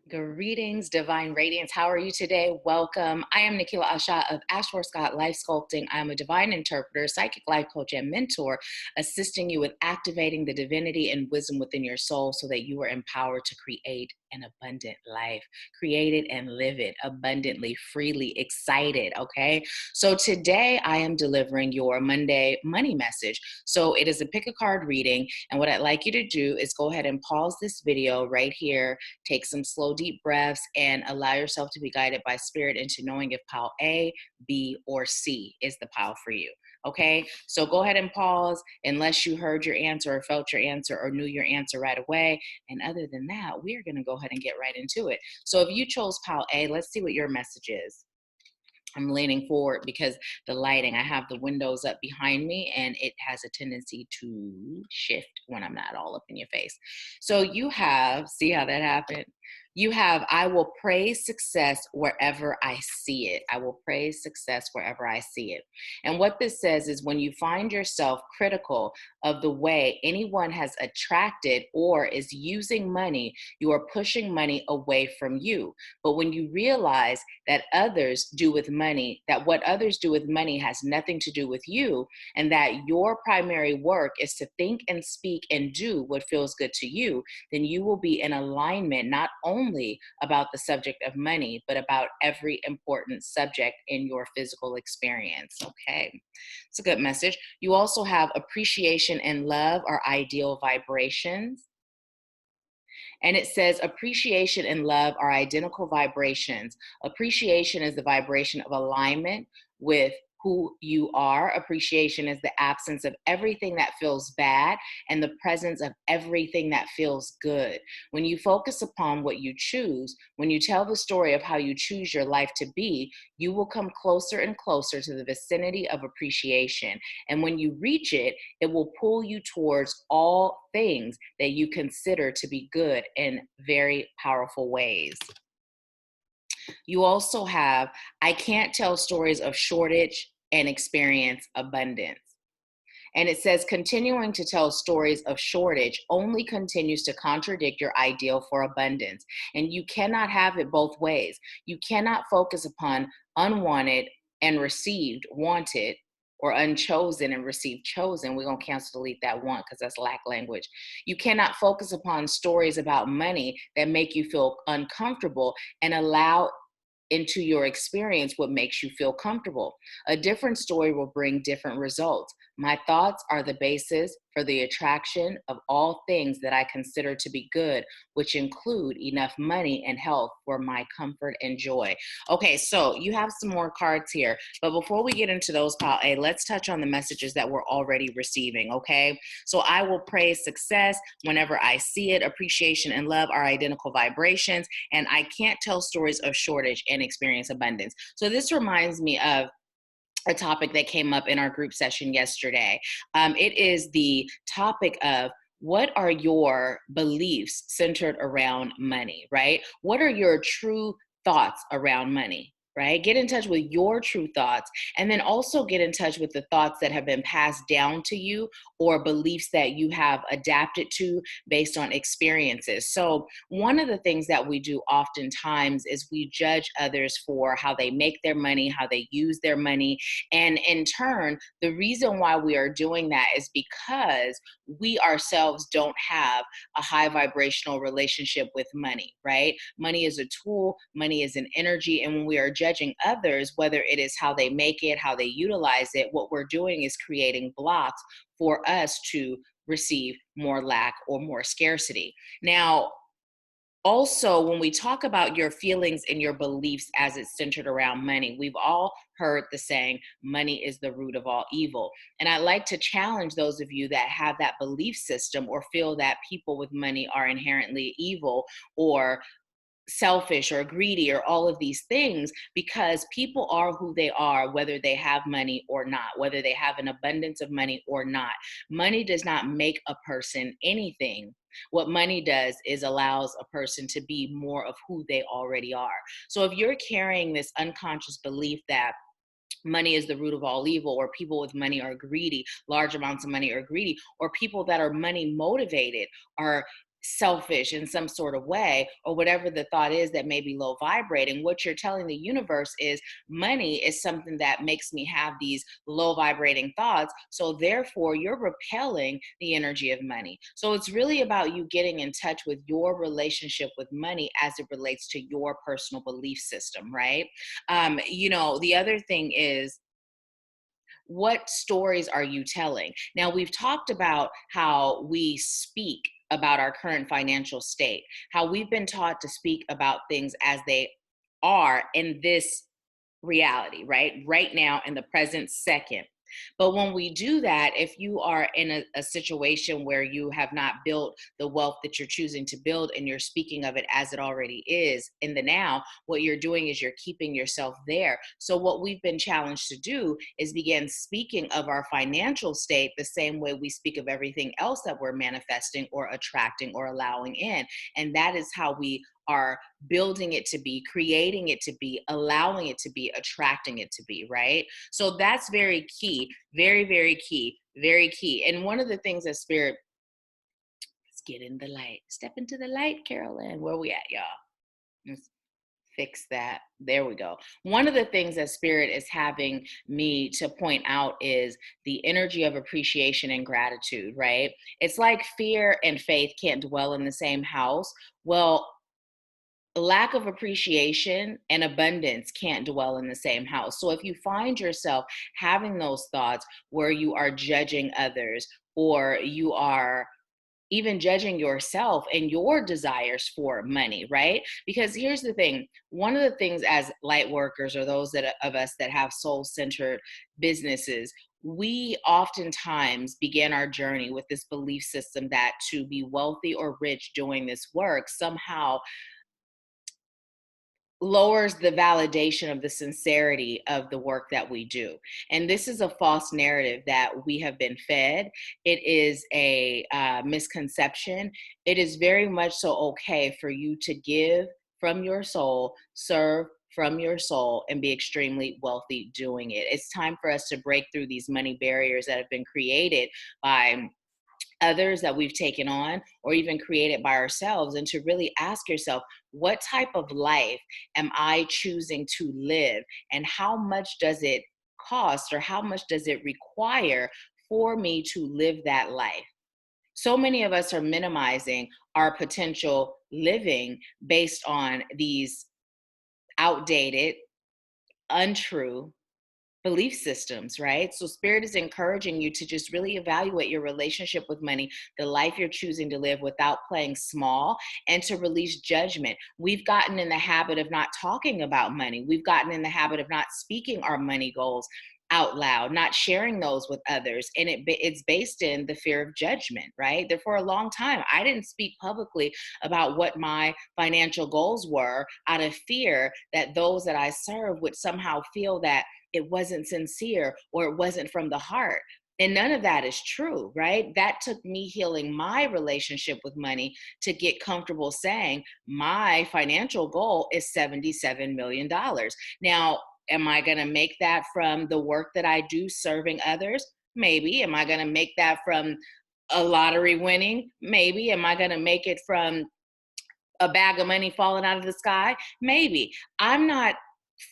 Greetings, Divine Radiance. How are you today? Welcome. I am Nahkila of AshworthScott Life Sculpting. I'm a divine interpreter, psychic life coach, and mentor, assisting you with activating the divinity and wisdom within your soul so that you are empowered to create an abundant life. Create it and live it abundantly, freely, excited, okay? So today I am delivering your Monday money message. So it is a pick a card reading, and what I'd like you to do is go ahead and pause this video right here. Take some slow, deep breaths and allow yourself to be guided by spirit into knowing if pile A, B, or C is the pile for you. Okay, so go ahead and pause unless you heard your answer or felt your answer or knew your answer right away. And other than that, we're going to go ahead and get right into it. So if you chose pile A, let's see what your message is. I'm leaning forward because the lighting, I have the windows up behind me and it has a tendency to shift when I'm not all up in your face. So you have, see how that happened? You have, I will praise success wherever I see it. I will praise success wherever I see it. And what this says is when you find yourself critical of the way anyone has attracted or is using money, you are pushing money away from you. But when you realize that others do with money, that what others do with money has nothing to do with you, and that your primary work is to think and speak and do what feels good to you, then you will be in alignment not only about the subject of money, but about every important subject in your physical experience. Okay, it's a good message. You also have appreciation and love are ideal vibrations. And it says appreciation and love are identical vibrations. Appreciation is the vibration of alignment with who you are. Appreciation is the absence of everything that feels bad and the presence of everything that feels good. When you focus upon what you choose, when you tell the story of how you choose your life to be, you will come closer and closer to the vicinity of appreciation. And when you reach it, it will pull you towards all things that you consider to be good in very powerful ways. You also have, I can't tell stories of shortage and experience abundance. And it says, continuing to tell stories of shortage only continues to contradict your ideal for abundance. And you cannot have it both ways. You cannot focus upon unwanted and received wanted, or unchosen and received chosen. We're going to cancel delete that one because that's lack language. You cannot focus upon stories about money that make you feel uncomfortable and allow into your experience what makes you feel comfortable. A different story will bring different results. My thoughts are the basis for the attraction of all things that I consider to be good, which include enough money and health for my comfort and joy. Okay, so you have some more cards here, but before we get into those, pile A, let's touch on the messages that we're already receiving, okay? So I will praise success whenever I see it. Appreciation and love are identical vibrations, and I can't tell stories of shortage and experience abundance. So this reminds me of a topic that came up in our group session yesterday. It is the topic of what are your beliefs centered around money, right? What are your true thoughts around money? Right? Get in touch with your true thoughts, and then also get in touch with the thoughts that have been passed down to you or beliefs that you have adapted to based on experiences. So one of the things that we do oftentimes is we judge others for how they make their money, how they use their money. And in turn, the reason why we are doing that is because we ourselves don't have a high vibrational relationship with money, right? Money is a tool, money is an energy. And when we are judging others, whether it is how they make it, how they utilize it, what we're doing is creating blocks for us to receive more lack or more scarcity. Now, also, when we talk about your feelings and your beliefs as it's centered around money, we've all heard the saying, money is the root of all evil. And I'd like to challenge those of you that have that belief system or feel that people with money are inherently evil or selfish or greedy or all of these things, because people are who they are, whether they have money or not, whether they have an abundance of money or not. Money does not make a person anything. What money does is allows a person to be more of who they already are. So if you're carrying this unconscious belief that money is the root of all evil, or people with money are greedy, large amounts of money are greedy, or people that are money motivated are selfish in some sort of way, or whatever the thought is that may be low vibrating. What you're telling the universe is money is something that makes me have these low vibrating thoughts. So therefore, you're repelling the energy of money. So it's really about you getting in touch with your relationship with money as it relates to your personal belief system, right? The other thing is, what stories are you telling? Now, we've talked about how we speak about our current financial state, how we've been taught to speak about things as they are in this reality, right? Right now, in the present second. But when we do that, if you are in a situation where you have not built the wealth that you're choosing to build and you're speaking of it as it already is in the now, what you're doing is you're keeping yourself there. So, what we've been challenged to do is begin speaking of our financial state the same way we speak of everything else that we're manifesting or attracting or allowing in. And that is how we are building it to be, creating it to be, allowing it to be, attracting it to be, right? So that's very key, very, very key, very key. And one of the things that Spirit, let's get in the light, step into the light, Carolyn. Where we at, y'all? Let's fix that. There we go. One of the things that Spirit is having me to point out is the energy of appreciation and gratitude, right? It's like fear and faith can't dwell in the same house. Well, lack of appreciation and abundance can't dwell in the same house. So if you find yourself having those thoughts where you are judging others, or you are even judging yourself and your desires for money, right? Because here's the thing, one of the things as light workers, or those that of us that have soul-centered businesses, we oftentimes begin our journey with this belief system that to be wealthy or rich doing this work somehow lowers the validation of the sincerity of the work that we do. And this is a false narrative that we have been fed. It is a misconception. It is very much so okay for you to give from your soul, serve from your soul, and be extremely wealthy doing it. It's time for us to break through these money barriers that have been created by others that we've taken on, or even created by ourselves, and to really ask yourself, what type of life am I choosing to live, and how much does it cost, or how much does it require for me to live that life? So many of us are minimizing our potential living based on these outdated, untrue belief systems, right? So Spirit is encouraging you to just really evaluate your relationship with money, the life you're choosing to live without playing small, and to release judgment. We've gotten in the habit of not talking about money. We've gotten in the habit of not speaking our money goals out loud, not sharing those with others. And it's based in the fear of judgment, right? There, for a long time, I didn't speak publicly about what my financial goals were out of fear that those that I serve would somehow feel that it wasn't sincere or it wasn't from the heart. And none of that is true, right? That took me healing my relationship with money to get comfortable saying my financial goal is $77 million. Now, am I going to make that from the work that I do serving others? Maybe. Am I going to make that from a lottery winning? Maybe. Am I going to make it from a bag of money falling out of the sky? Maybe. I'm not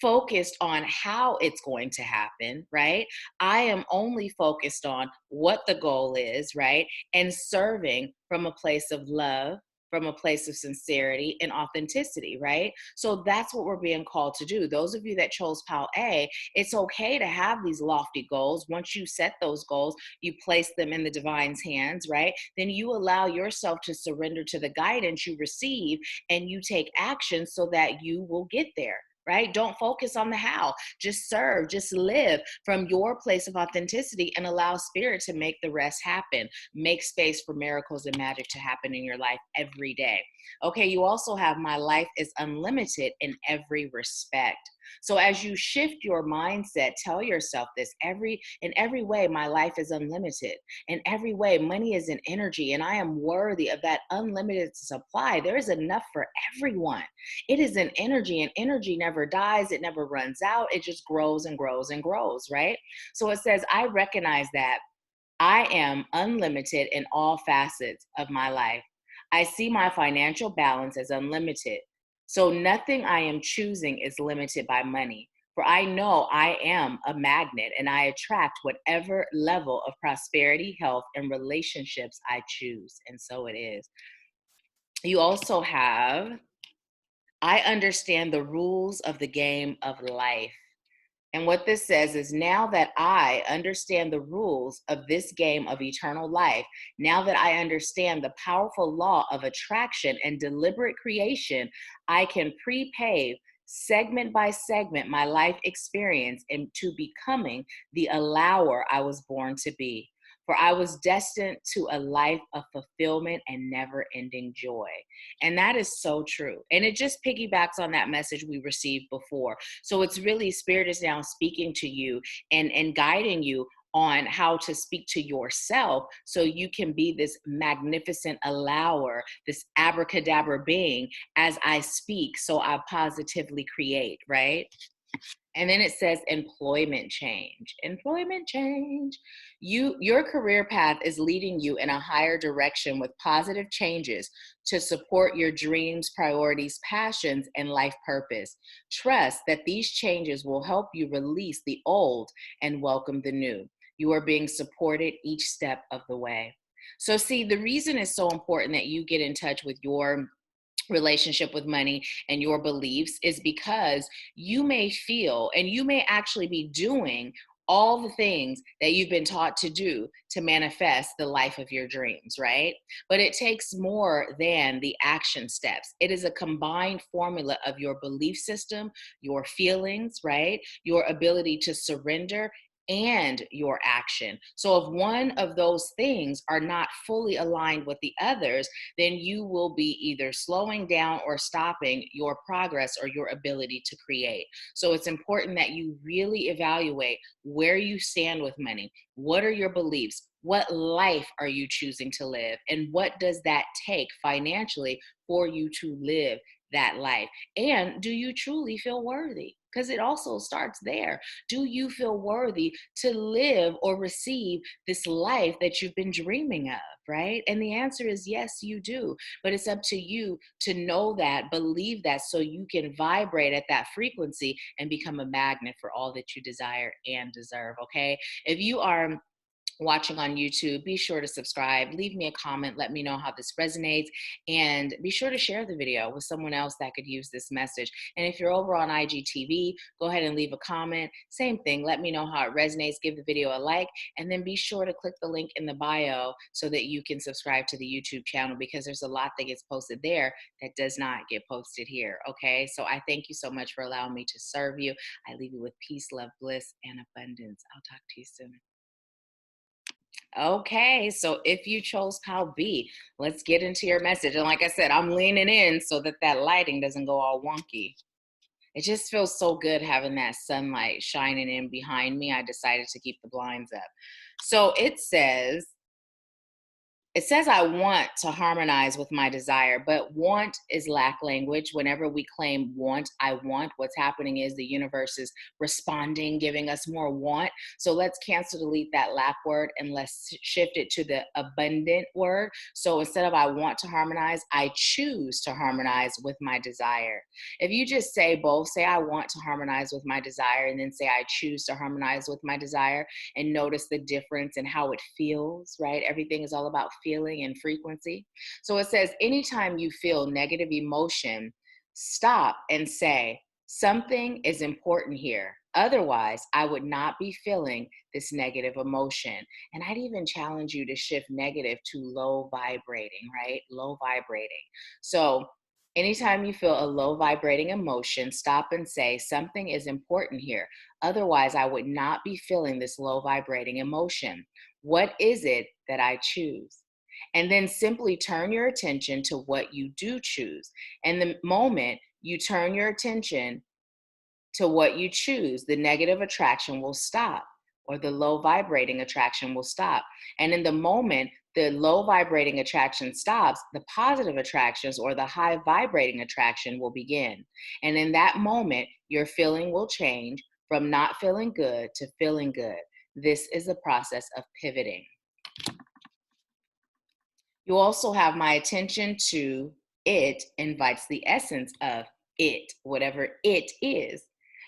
focused on how it's going to happen, right? I am only focused on what the goal is, right? And serving from a place of love, from a place of sincerity and authenticity, right? So that's what we're being called to do. Those of you that chose Pile A, it's okay to have these lofty goals. Once you set those goals, you place them in the divine's hands, right? Then you allow yourself to surrender to the guidance you receive, and you take action so that you will get there, right? Don't focus on the how. Just serve, just live from your place of authenticity, and allow Spirit to make the rest happen. Make space for miracles and magic to happen in your life every day. Okay, you also have my life is unlimited in every respect. So as you shift your mindset, tell yourself this, in every way my life is unlimited. In every way money is an energy, and I am worthy of that unlimited supply. There is enough for everyone. It is an energy, and energy never dies, it never runs out, it just grows and grows and grows, right? So it says, I recognize that I am unlimited in all facets of my life. I see my financial balance as unlimited. So nothing I am choosing is limited by money. For I know I am a magnet and I attract whatever level of prosperity, health, and relationships I choose. And so it is. You also have, I understand the rules of the game of life. And what this says is, now that I understand the rules of this game of eternal life, now that I understand the powerful law of attraction and deliberate creation, I can pre-pave segment by segment my life experience into becoming the allower I was born to be. For I was destined to a life of fulfillment and never ending joy. And that is so true. And it just piggybacks on that message we received before. So it's really, Spirit is now speaking to you and guiding you on how to speak to yourself so you can be this magnificent allower, this abracadabra being as I speak, so I positively create, right? And then it says employment change. Employment change. Your career path is leading you in a higher direction with positive changes to support your dreams, priorities, passions, and life purpose. Trust that these changes will help you release the old and welcome the new. You are being supported each step of the way. So see, the reason it's so important that you get in touch with your relationship with money and your beliefs is because you may feel and you may actually be doing all the things that you've been taught to do to manifest the life of your dreams, right? But it takes more than the action steps. It is a combined formula of your belief system, your feelings, right? Your ability to surrender and your action. So if one of those things are not fully aligned with the others, then you will be either slowing down or stopping your progress or your ability to create. So it's important that you really evaluate where you stand with money. What are your beliefs? What life are you choosing to live? And what does that take financially for you to live that life? And do you truly feel worthy? Because it also starts there. Do you feel worthy to live or receive this life that you've been dreaming of, right? And the answer is yes, you do. But it's up to you to know that, believe that, so you can vibrate at that frequency and become a magnet for all that you desire and deserve, okay? If you are watching on YouTube, be sure to subscribe, leave me a comment, let me know how this resonates, and be sure to share the video with someone else that could use this message. And if you're over on IGTV, go ahead and leave a comment. Same thing, let me know how it resonates, give the video a like, and then be sure to click the link in the bio so that you can subscribe to the YouTube channel, because there's a lot that gets posted there that does not get posted here, okay? So I thank you so much for allowing me to serve you. I leave you with peace, love, bliss, and abundance. I'll talk to you soon. Okay, so if you chose pile B, let's get into your message. And like I said, I'm leaning in so that that lighting doesn't go all wonky. It just feels so good having that sunlight shining in behind me. I decided to keep the blinds up. So it says I want to harmonize with my desire, but want is lack language. Whenever we claim want, I want, what's happening is the universe is responding, giving us more want. So let's cancel, delete that lack word, and let's shift it to the abundant word. So instead of I want to harmonize, I choose to harmonize with my desire. If you just say both, say I want to harmonize with my desire, and then say I choose to harmonize with my desire, and notice the difference and how it feels, right? Everything is all about feeling and frequency. So it says, anytime you feel negative emotion, stop and say, something is important here. Otherwise, I would not be feeling this negative emotion. And I'd even challenge you to shift negative to low vibrating, right? Low vibrating. So anytime you feel a low vibrating emotion, stop and say, something is important here. Otherwise, I would not be feeling this low vibrating emotion. What is it that I choose? And then simply turn your attention to what you do choose. And the moment you turn your attention to what you choose, the negative attraction will stop, or the low vibrating attraction will stop. And in the moment the low vibrating attraction stops, the positive attractions or the high vibrating attraction will begin. And in that moment, your feeling will change from not feeling good to feeling good. This is the process of pivoting. You also have my attention to it invites the essence of it, whatever it is.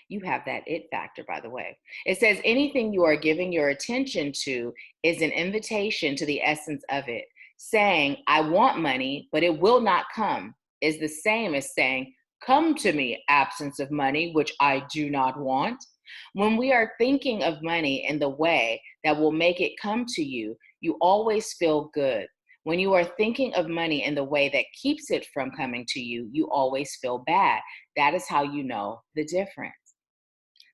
You have that it factor, by the way. It says anything you are giving your attention to is an invitation to the essence of it. Saying, I want money, but it will not come, is the same as saying, come to me, absence of money, which I do not want. When we are thinking of money in the way that will make it come to you, you always feel good. When you are thinking of money in the way that keeps it from coming to you, you always feel bad. That is how you know the difference.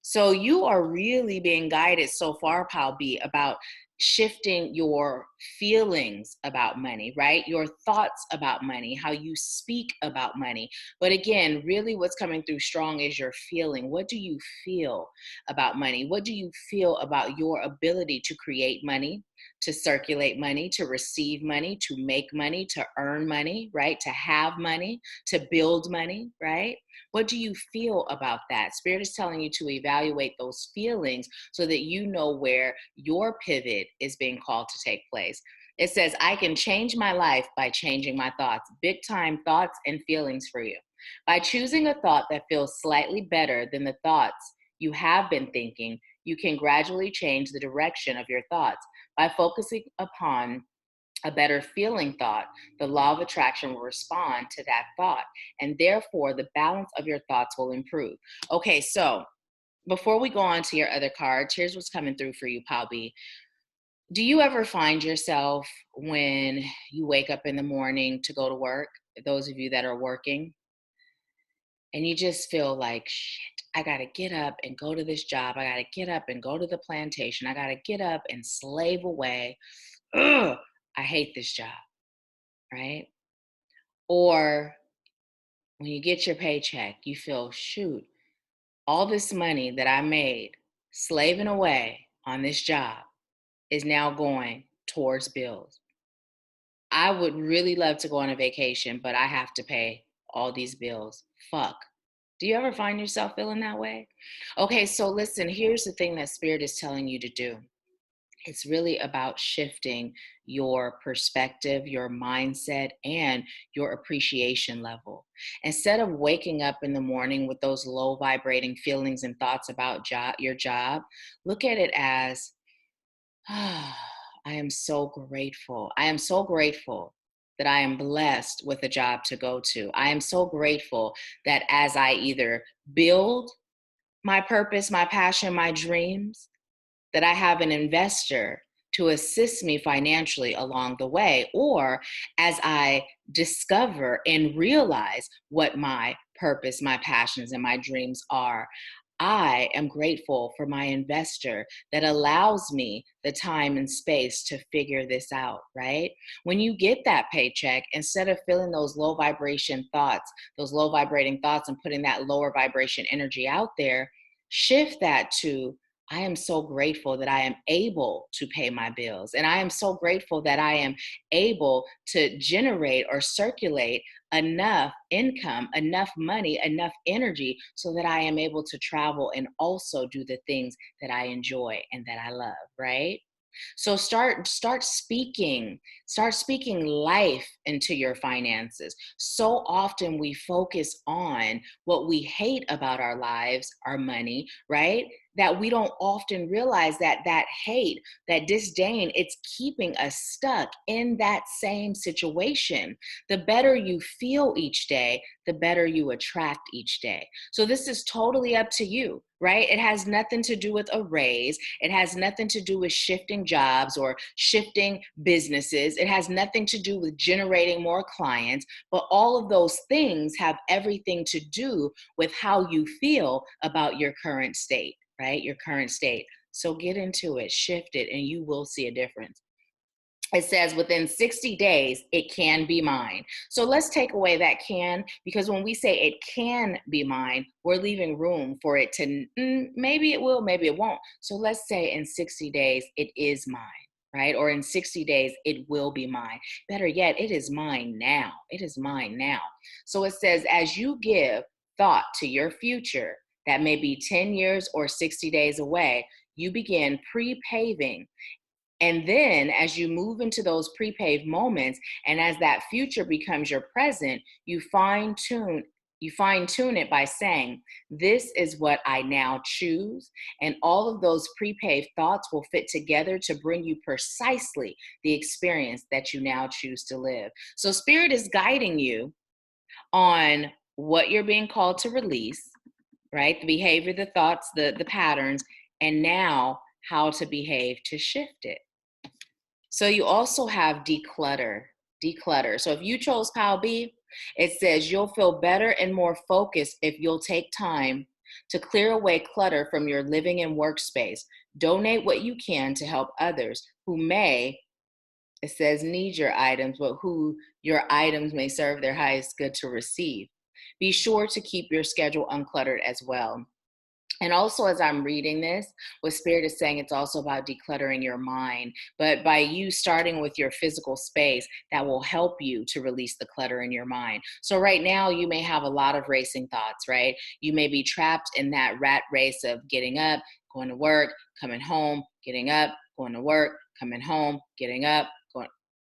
So you are really being guided so far, Pal B, about shifting your feelings about money, right? Your thoughts about money, how you speak about money. But again, really what's coming through strong is your feeling. What do you feel about money? What do you feel about your ability to create money, to circulate money, to receive money, to make money, to earn money, right? To have money, to build money, right? What do you feel about that? Spirit is telling you to evaluate those feelings so that you know where your pivot is being called to take place. It says, I can change my life by changing my thoughts. Big time thoughts and feelings for you. By choosing a thought that feels slightly better than the thoughts you have been thinking, you can gradually change the direction of your thoughts. By focusing upon a better feeling thought, the law of attraction will respond to that thought. And therefore, the balance of your thoughts will improve. Okay, so before we go on to your other cards, here's what's coming through for you, Pal B. Do you ever find yourself when you wake up in the morning to go to work, those of you that are working, and you just feel like, shit, I got to get up and go to this job. I got to get up and go to the plantation. I got to get up and slave away. Ugh, I hate this job, right? Or when you get your paycheck, you feel, shoot, all this money that I made slaving away on this job is now going towards bills. I would really love to go on a vacation, but I have to pay all these bills. Fuck. Do you ever find yourself feeling that way? Okay, so listen, here's the thing that Spirit is telling you to do. It's really about shifting your perspective, your mindset, and your appreciation level. Instead of waking up in the morning with those low vibrating feelings and thoughts about your job, look at it as, I am so grateful. I am so grateful that I am blessed with a job to go to. I am so grateful that as I either build my purpose, my passion, my dreams, that I have an investor to assist me financially along the way, or as I discover and realize what my purpose, my passions, and my dreams are. I am grateful for my investor that allows me the time and space to figure this out, right? When you get that paycheck, instead of feeling those low vibration thoughts, those low vibrating thoughts, and putting that lower vibration energy out there, shift that to, I am so grateful that I am able to pay my bills. And I am so grateful that I am able to generate or circulate enough income, enough money, enough energy so that I am able to travel and also do the things that I enjoy and that I love, right? So start speaking life into your finances. So often we focus on what we hate about our lives, our money, right? That we don't often realize that hate, that disdain, it's keeping us stuck in that same situation. The better you feel each day, the better you attract each day. So this is totally up to you, right? It has nothing to do with a raise. It has nothing to do with shifting jobs or shifting businesses. It has nothing to do with generating more clients, but all of those things have everything to do with how you feel about your current state, right? Your current state. So get into it, shift it, and you will see a difference. It says within 60 days, it can be mine. So let's take away that can, because when we say it can be mine, we're leaving room for it to, maybe it will, maybe it won't. So let's say in 60 days, it is mine, right? Or in 60 days, it will be mine. Better yet, it is mine now. It is mine now. So it says, as you give thought to your future that may be 10 years or 60 days away, you begin pre-paving And then as you move into those pre-paved moments, and as that future becomes your present, you fine tune it by saying, this is what I now choose. And all of those pre-paved thoughts will fit together to bring you precisely the experience that you now choose to live. So Spirit is guiding you on what you're being called to release, right? The behavior, the thoughts, the patterns, and now how to behave to shift it. So you also have declutter. So if you chose Pile B, it says you'll feel better and more focused if you'll take time to clear away clutter from your living and workspace. Donate what you can to help others who may, it says, need your items, but who your items may serve their highest good to receive. Be sure to keep your schedule uncluttered as well. And also, as I'm reading this, what Spirit is saying, it's also about decluttering your mind. But by you starting with your physical space, that will help you to release the clutter in your mind. So right now, you may have a lot of racing thoughts, right? You may be trapped in that rat race of getting up, going to work, coming home, getting up, going to work, coming home, getting up, going,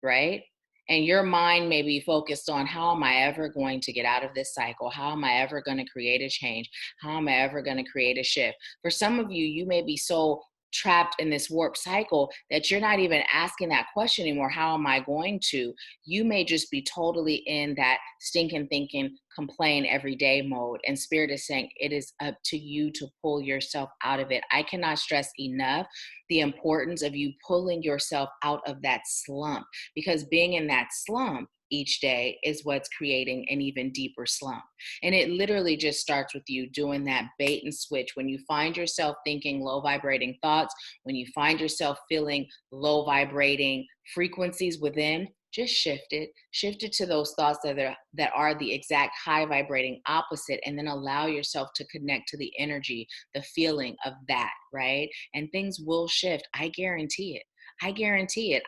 right? And your mind may be focused on, how am I ever going to get out of this cycle? How am I ever going to create a change? How am I ever going to create a shift? For some of you, you may be so trapped in this warped cycle that you're not even asking that question anymore. How am I going to? You may just be totally in that stinking thinking, complain every day mode. And Spirit is saying it is up to you to pull yourself out of it. I cannot stress enough the importance of you pulling yourself out of that slump, because being in that slump each day is what's creating an even deeper slump. And it literally just starts with you doing that bait and switch. When you find yourself thinking low vibrating thoughts, when you find yourself feeling low vibrating frequencies within, just shift it to those thoughts that are the exact high vibrating opposite, and then allow yourself to connect to the energy, the feeling of that, right? And things will shift. I guarantee it.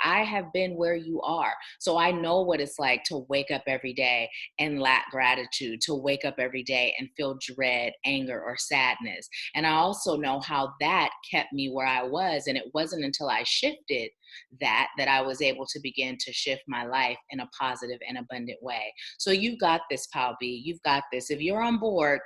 I have been where you are. So I know what it's like to wake up every day and lack gratitude, to wake up every day and feel dread, anger, or sadness. And I also know how that kept me where I was. And it wasn't until I shifted that I was able to begin to shift my life in a positive and abundant way. So you've got this, Pal B. You've got this. If you're on board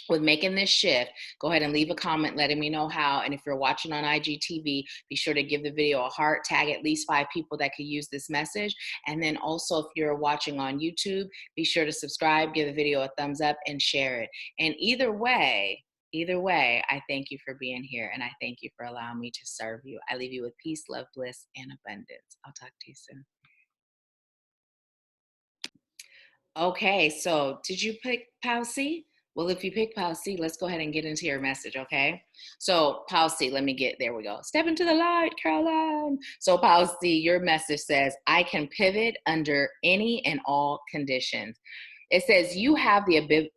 with making this shift, go ahead and leave a comment letting me know how. And if you're watching on IGTV, be sure to give the video a heart, tag at least 5 people that could use this message. And then also, if you're watching on YouTube, be sure to subscribe, give the video a thumbs up, and share it. And either way, I thank you for being here, and I thank you for allowing me to serve you. I leave you with peace, love, bliss, and abundance. I'll talk to you soon. Okay, so did you pick Pal C? Well, if you pick Pal C, let's go ahead and get into your message, okay? So Pal C, there we go. Step into the light, Caroline. So Pal C, your message says, I can pivot under any and all conditions. It says you have the ability,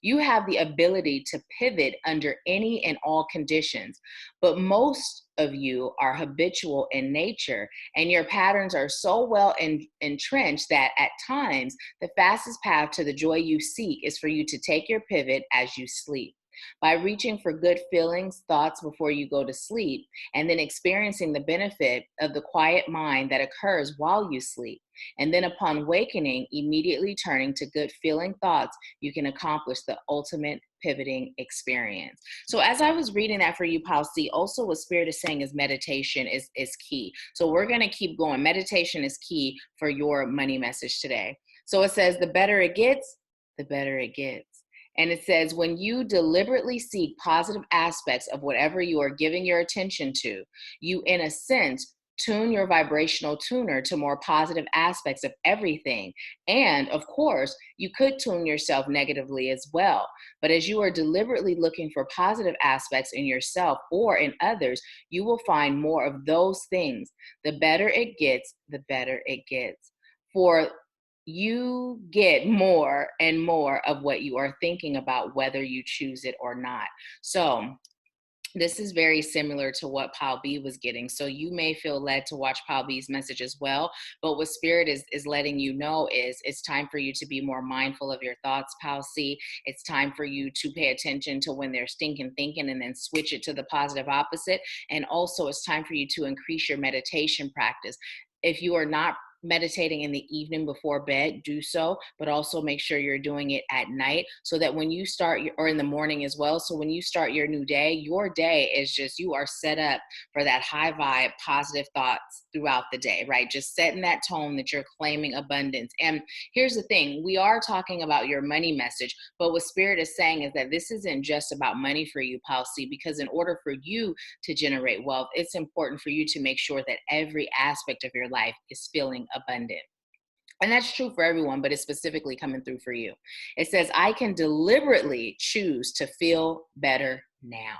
you have the ability to pivot under any and all conditions, but most of you are habitual in nature, and your patterns are so well entrenched that at times the fastest path to the joy you seek is for you to take your pivot as you sleep. By reaching for good feelings, thoughts before you go to sleep, and then experiencing the benefit of the quiet mind that occurs while you sleep, and then upon awakening, immediately turning to good feeling thoughts, you can accomplish the ultimate pivoting experience. So as I was reading that for you, Paul C, also what Spirit is saying is meditation is key. So we're going to keep going. Meditation is key for your money message today. So it says, the better it gets, the better it gets. And it says, when you deliberately seek positive aspects of whatever you are giving your attention to, you, in a sense, tune your vibrational tuner to more positive aspects of everything. And of course, you could tune yourself negatively as well. But as you are deliberately looking for positive aspects in yourself or in others, you will find more of those things. The better it gets, the better it gets. For you get more and more of what you are thinking about, whether you choose it or not. So This is very similar to what Pal B was getting. So you may feel led to watch Pal B's message as well. But what Spirit is letting you know is it's time for you to be more mindful of your thoughts, Pal C. It's time for you to pay attention to when they're stinking thinking and then switch it to the positive opposite. And also it's time for you to increase your meditation practice. If you are not meditating in the evening before bed, do so, but also make sure you're doing it at night so that when you start or in the morning as well. So when you start your new day, your day is just, you are set up for that high vibe, positive thoughts throughout the day, right? Just setting that tone that you're claiming abundance. And here's the thing, we are talking about your money message, but what Spirit is saying is that this isn't just about money for you, Palsy, because in order for you to generate wealth, it's important for you to make sure that every aspect of your life is feeling abundant. And that's true for everyone, but it's specifically coming through for you. It says, I can deliberately choose to feel better now.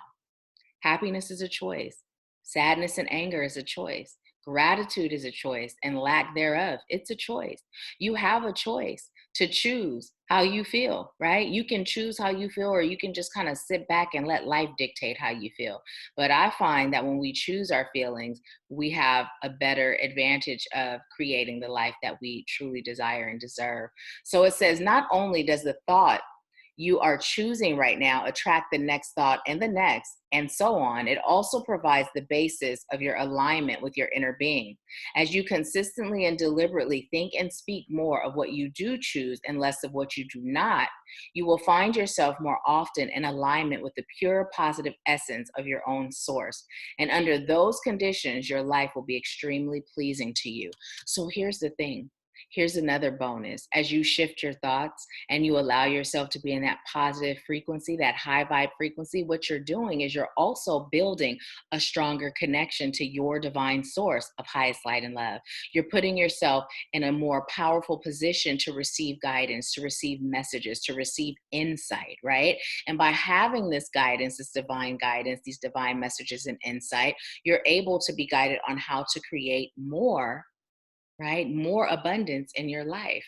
Happiness is a choice. Sadness and anger is a choice. Gratitude is a choice, and lack thereof, it's a choice. You have a choice to choose how you feel, right? You can choose how you feel, or you can just kind of sit back and let life dictate how you feel. But I find that when we choose our feelings, we have a better advantage of creating the life that we truly desire and deserve. So it says, not only does the thought you are choosing right now attract the next thought and the next, and so on, it also provides the basis of your alignment with your inner being. As you consistently and deliberately think and speak more of what you do choose and less of what you do not, you will find yourself more often in alignment with the pure positive essence of your own source. And under those conditions, your life will be extremely pleasing to you. So here's the thing. Here's another bonus. As you shift your thoughts and you allow yourself to be in that positive frequency, that high vibe frequency, what you're doing is you're also building a stronger connection to your divine source of highest light and love. You're putting yourself in a more powerful position to receive guidance, to receive messages, to receive insight, right? And by having this guidance, this divine guidance, these divine messages and insight, you're able to be guided on how to create more, right? More abundance in your life.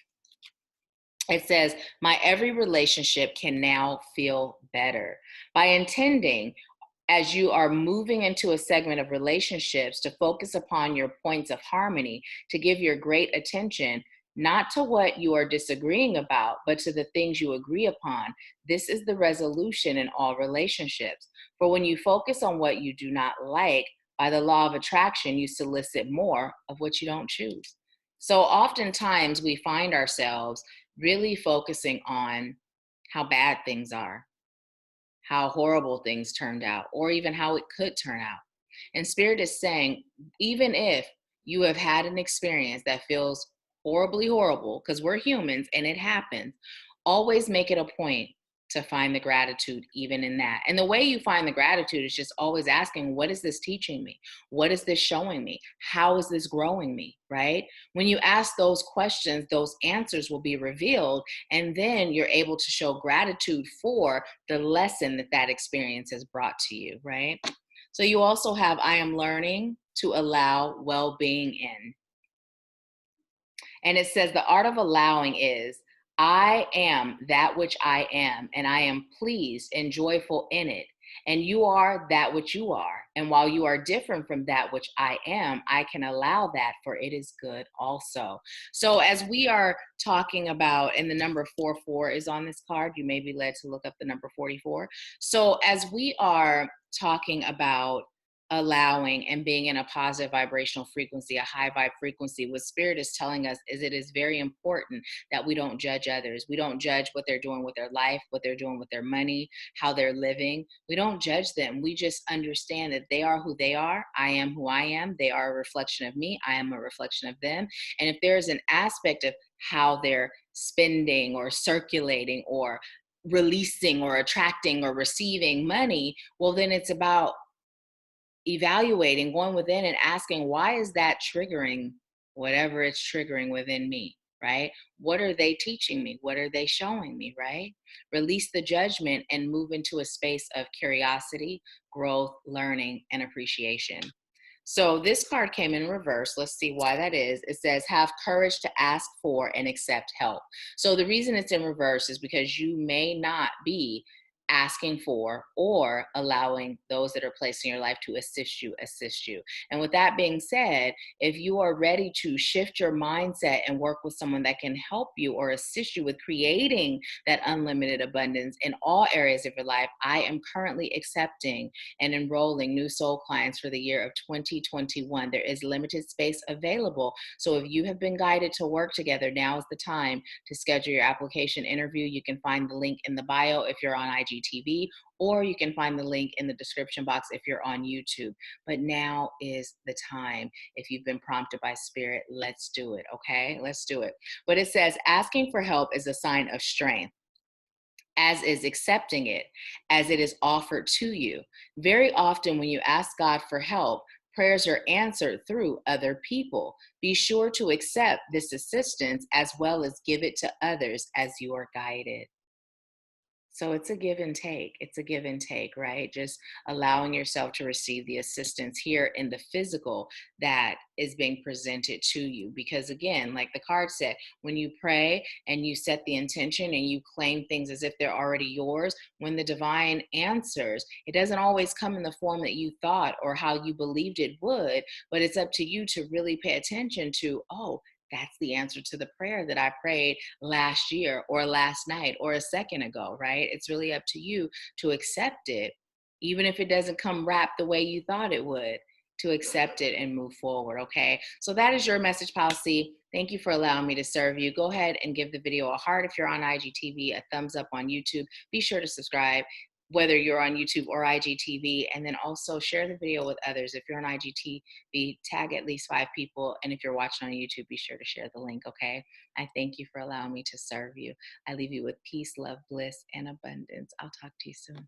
It says, my every relationship can now feel better. By intending, as you are moving into a segment of relationships, to focus upon your points of harmony, to give your great attention, not to what you are disagreeing about, but to the things you agree upon. This is the resolution in all relationships. For when you focus on what you do not like, by the law of attraction, you solicit more of what you don't choose. So oftentimes we find ourselves really focusing on how bad things are, how horrible things turned out, or even how it could turn out. And Spirit is saying, even if you have had an experience that feels horribly horrible, because we're humans and it happens, always make it a point to find the gratitude even in that. And the way you find the gratitude is just always asking, what is this teaching me? What is this showing me? How is this growing me, right? When you ask those questions, those answers will be revealed, and then you're able to show gratitude for the lesson that that experience has brought to you, right? So you also have, I am learning to allow well-being in. And it says the art of allowing is, I am that which I am, and I am pleased and joyful in it. And you are that which you are. And while you are different from that which I am, I can allow that, for it is good also. So as we are talking about, and the number 44 is on this card, you may be led to look up the number 44. So as we are talking about allowing and being in a positive vibrational frequency, a high vibe frequency, what Spirit is telling us is it is very important that we don't judge others. We don't judge what they're doing with their life, what they're doing with their money, how they're living. We don't judge them. We just understand that they are who they are. I am who I am. They are a reflection of me. I am a reflection of them. And if there's an aspect of how they're spending or circulating or releasing or attracting or receiving money, well, then it's about evaluating, going within and asking, why is that triggering whatever it's triggering within me, right? What are they teaching me? What are they showing me, right? Release the judgment and move into a space of curiosity, growth, learning, and appreciation. So this card came in reverse. Let's see why that is. It says, have courage to ask for and accept help. So the reason it's in reverse is because you may not be asking for or allowing those that are placed in your life to assist you. And with that being said, if you are ready to shift your mindset and work with someone that can help you or assist you with creating that unlimited abundance in all areas of your life, I am currently accepting and enrolling new soul clients for the year of 2021. There is limited space available. So if you have been guided to work together, now is the time to schedule your application interview. You can find the link in the bio if you're on IGTV, or you can find the link in the description box if you're on YouTube. But now is the time. If you've been prompted by spirit, let's do it, okay? Let's do it. But it says asking for help is a sign of strength, as is accepting it, as it is offered to you. Very often, when you ask God for help, prayers are answered through other people. Be sure to accept this assistance as well as give it to others as you are guided. So it's a give and take. It's a give and take, right? Just allowing yourself to receive the assistance here in the physical that is being presented to you. Because again, like the card said, when you pray and you set the intention and you claim things as if they're already yours, when the divine answers, it doesn't always come in the form that you thought or how you believed it would, but it's up to you to really pay attention to, oh, that's the answer to the prayer that I prayed last year or last night or a second ago, right? It's really up to you to accept it, even if it doesn't come wrapped the way you thought it would, to accept it and move forward, okay? So that is your message policy. Thank you for allowing me to serve you. Go ahead and give the video a heart if you're on IGTV, a thumbs up on YouTube. Be sure to subscribe, whether you're on YouTube or IGTV, and then also share the video with others. If you're on IGTV, tag at least 5 people. And if you're watching on YouTube, be sure to share the link, okay? I thank you for allowing me to serve you. I leave you with peace, love, bliss, and abundance. I'll talk to you soon.